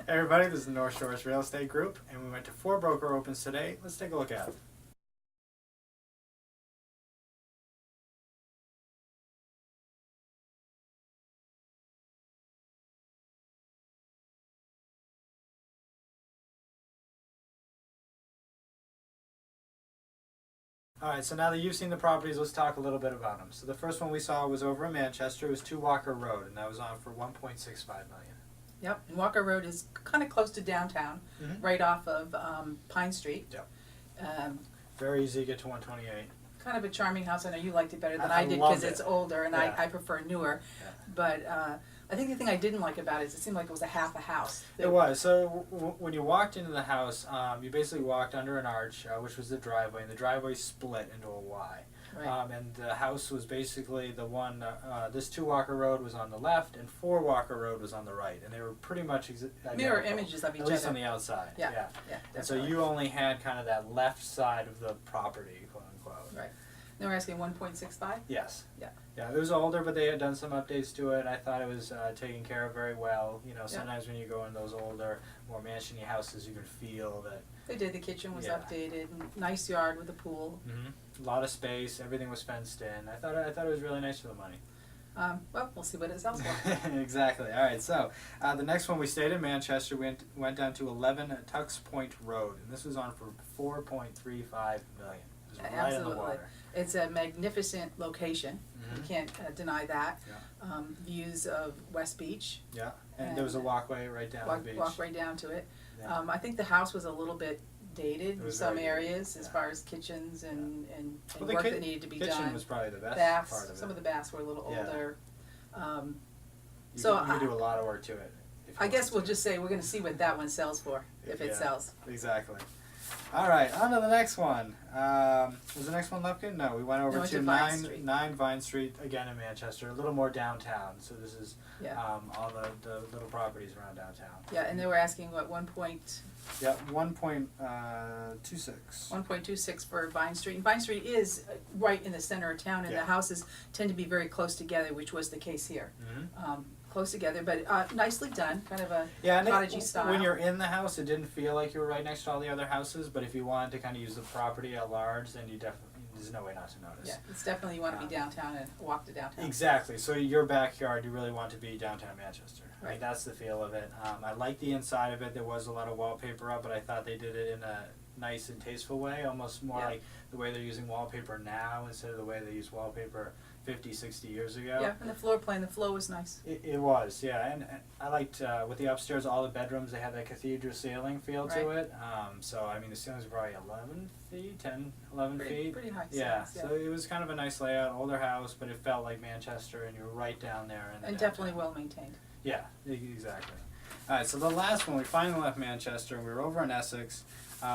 Hey everybody, this is the Northshorist Real Estate Group, and we went to 4 broker opens today. Let's take a look at it. Alright, so now that you've seen the properties, let's talk a little bit about them. So the first one we saw was over in Manchester. It was 2 Walker Road, and that was on for $1.65 million. Yep, and Walker Road is kind of close to downtown, right off of Pine Street. Yep. Very easy to get to 128. Kind of a charming house. I know you liked it better than I I did loved because it's it. older, and Yeah. I prefer newer. Yeah. But I think the thing I didn't like about it is it seemed like it was a half a house. It was. So when you walked into the house, you basically walked under an arch, which was the driveway, and the driveway split into a Y. Right. And the house was basically the one, this 2 Walker Road was on the left, and 4 Walker Road was on the right. And they were pretty much Mirror images of each other. At least on the outside. Yeah. And so you only had kind of that left side of the property, quote unquote. Right. They were asking 1.65? Yes. Yeah. Yeah, it was older, but they had done some updates to it. I thought it was taken care of very well. You know, sometimes when you go in those older, more mansion-y houses, you can feel that. They did. The kitchen was updated. And nice yard with a pool. A lot of space. Everything was fenced in. I thought it was really nice for the money. Well, we'll see what it sells for. Exactly. All right. So the next one we stayed in Manchester. We went down to 11 Tux Point Road, and this was on for $4.35 million. It was right on the water. It's a magnificent location. You can't deny that. Yeah. Views of West Beach. Yeah, and there was a walkway right down the beach. Walk right down to it. Yeah. I think the house was a little bit dated in some areas as yeah. far as kitchens and Well, work that needed to be done. The kitchen was probably the best baths, part of it. some of the baths were a little older. You so could do a lot of work to it. I guess we'll just say we're going to see what that one sells for, if it sells. Exactly. All right, on to the next one. Was the next one Lufkin? No, we went over to 9 Vine Street, again in Manchester, a little more downtown. So this is all the little properties around downtown. Yeah, and they were asking, what, 1.26? Yeah, 1.26. 1.26 for Vine Street. And Vine Street is right in the center of town, and the houses tend to be very close together, which was the case here. Close together, but nicely done, kind of a cottagey style. When you're in the house, it didn't feel like you were right next to all the other houses, but if you wanted to kind of use the property at large, then you definitely, there's no way not to notice. Yeah, it's definitely you want to be downtown and walk to downtown. Exactly. So your backyard, you really want to be downtown Manchester. Right. I mean, that's the feel of it. I like the inside of it. There was a lot of wallpaper up, but I thought they did it in a nice and tasteful way, almost more like the way they're using wallpaper now instead of the way they used wallpaper 50, 60 years ago. Yeah, and the floor plan, the flow was nice. It was, yeah, and I liked with the upstairs, all the bedrooms, they had that cathedral ceiling feel to it. So, I mean, the ceilings were probably 11 feet, 10, 11 feet. Pretty high Yeah, ceilings, so it was kind of a nice layout, older house, but it felt like Manchester, and you were right down there. And definitely well maintained. Yeah, exactly. All right, so the last one, we finally left Manchester, and we were over in Essex.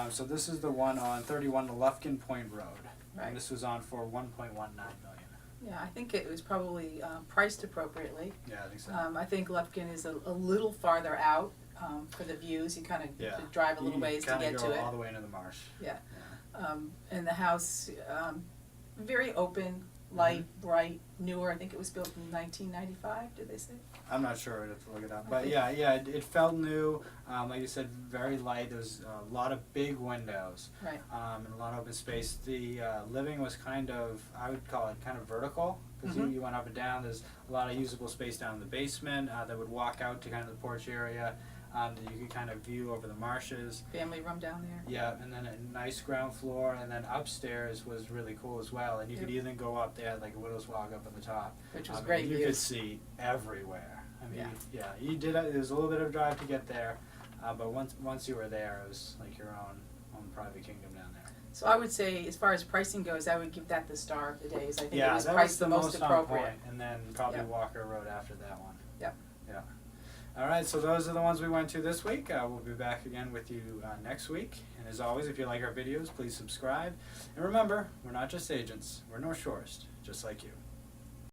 So this is the one on 31 Lufkin Point Road. Right. And this was on for $1.19 million. Yeah, I think it was probably priced appropriately. Yeah, I think so. I think Lufkin is a little farther out for the views. You kind of drive a little ways to get to it. You go all the way into the marsh. Yeah. And the house, very open, light, bright, newer. I think it was built in 1995, did they say? I'm not sure. I'd have to look it up. But yeah, it felt new. Like you said, very light. There was a lot of big windows. Right. And a lot of open space. The living was kind of, I would call it kind of vertical. Because you went up and down. There's a lot of usable space down in the basement that would walk out to kind of the porch area. That you could kind of view over the marshes. Family room down there. Yeah, and then a nice ground floor, and then upstairs was really cool as well. And you could even go up there like a widow's walk up on the top, which was great. You could see everywhere. I mean, you did. It was a little bit of a drive to get there, but once you were there, it was like your own private kingdom down there. So I would say, as far as pricing goes, I would give that the star of the days. I think it was that priced was the most appropriate. On point, and then probably Walker Road after that one. Yep. Yeah. All right, so those are the ones we went to this week. We'll be back again with you next week. And as always, if you like our videos, please subscribe. And remember, we're not just agents. We're Northshorist, just like you.